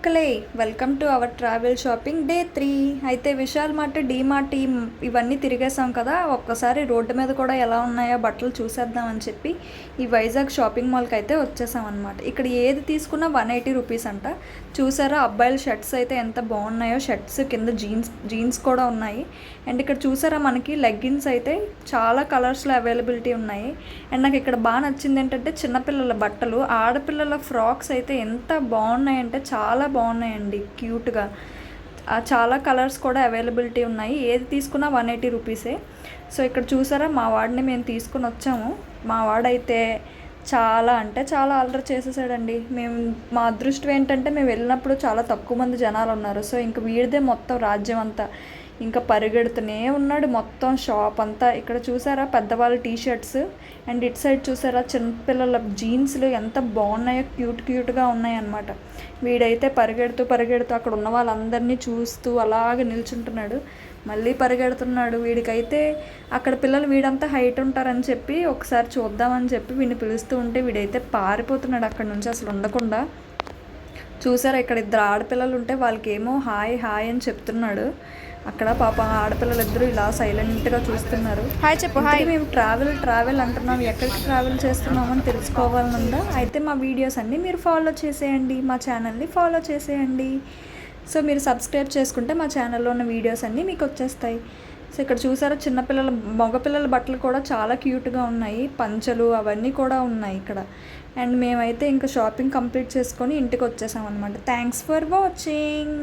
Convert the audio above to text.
మక్కలే welcome to our travel shopping day 3. అయితే Vishal mart, DMart ఇవన్నీ తిరిగేసాం కదా. ఒక్కసారి రోడ్డు మీద కూడా ఎలా ఉన్నాయో బట్టలు చూసేద్దామని చెప్పి ఈ వైజాగ్ షాపింగ్ మాల్కి అయితే వచ్చేసాం అనమాట. ఇక్కడ ఏది తీసుకున్నా 180 రూపీస్ అంట. చూసారా అబ్బాయిల షర్ట్స్ అయితే ఎంత బాగున్నాయో. షర్ట్స్ కింద జీన్స్ కూడా ఉన్నాయి. అండ్ ఇక్కడ చూసారా మనకి లెగ్గిన్స్ అయితే చాలా కలర్స్లో అవైలబిలిటీ ఉన్నాయి. అండ్ నాకు ఇక్కడ బాగా నచ్చింది ఏంటంటే చిన్నపిల్లల బట్టలు, ఆడపిల్లల ఫ్రాక్స్ అయితే ఎంత బాగున్నాయంటే చాలా బాగున్నాయండి, క్యూట్గా. చాలా కలర్స్ కూడా అవైలబిలిటీ ఉన్నాయి. ఏది తీసుకున్నా 180 రూపీసే. సో ఇక్కడ చూసారా మా వాడిని మేము తీసుకుని వచ్చాము. మా వాడైతే చాలా అంటే చాలా అల్లరి చేసేసాడండి. మా అదృష్టం ఏంటంటే మేము వెళ్ళినప్పుడు చాలా తక్కువ మంది జనాలు ఉన్నారు. సో ఇంక వీడిదే మొత్తం రాజ్యం అంతా. ఇంకా పరిగెడుతూనే ఉన్నాడు మొత్తం షాప్ అంతా. ఇక్కడ చూసారా పెద్దవాళ్ళ టీషర్ట్స్, అండ్ ఇటు సైడ్ చూసారా చిన్నపిల్లల జీన్స్లు ఎంత బాగున్నాయో, క్యూట్గా ఉన్నాయి అన్నమాట. వీడైతే పరిగెడుతూ అక్కడ ఉన్న వాళ్ళందరినీ చూస్తూ అలాగే నిల్చుంటున్నాడు. మళ్ళీ పరిగెడుతున్నాడు. వీడికైతే అక్కడ పిల్లలు వీడంతా హైట్ ఉంటారని చెప్పి ఒకసారి చూద్దామని చెప్పి వీడిని పిలుస్తూ ఉంటే వీడైతే పారిపోతున్నాడు అక్కడ నుంచి అసలు ఉండకుండా. చూసారా ఇక్కడ ఇద్దరు ఆడపిల్లలు ఉంటే వాళ్ళకేమో హాయ్ హాయ్ అని చెప్తున్నాడు. అక్కడ పాప ఆడపిల్లలు ఇద్దరు ఇలా సైలెంట్గా చూస్తున్నారు. హాయ్ చెప్పు. హాయ్. మేము ట్రావెల్ అంటున్నాం, ఎక్కడికి ట్రావెల్ చేస్తున్నామని తెలుసుకోవాలనుందా? అయితే మా వీడియోస్ అన్నీ మీరు ఫాలో చేసేయండి, మా ఛానల్ని ఫాలో చేసేయండి. సో మీరు సబ్స్క్రైబ్ చేసుకుంటే మా ఛానల్లో ఉన్న వీడియోస్ అన్నీ మీకు వచ్చేస్తాయి. సో ఇక్కడ చూసారా చిన్నపిల్లల మగపిల్లల బట్టలు కూడా చాలా క్యూట్గా ఉన్నాయి. పంచలు అవన్నీ కూడా ఉన్నాయి ఇక్కడ. అండ్ మేమైతే ఇంకా షాపింగ్ కంప్లీట్ చేసుకొని ఇంటికి వచ్చేసాం అనమాట. Thanks for watching.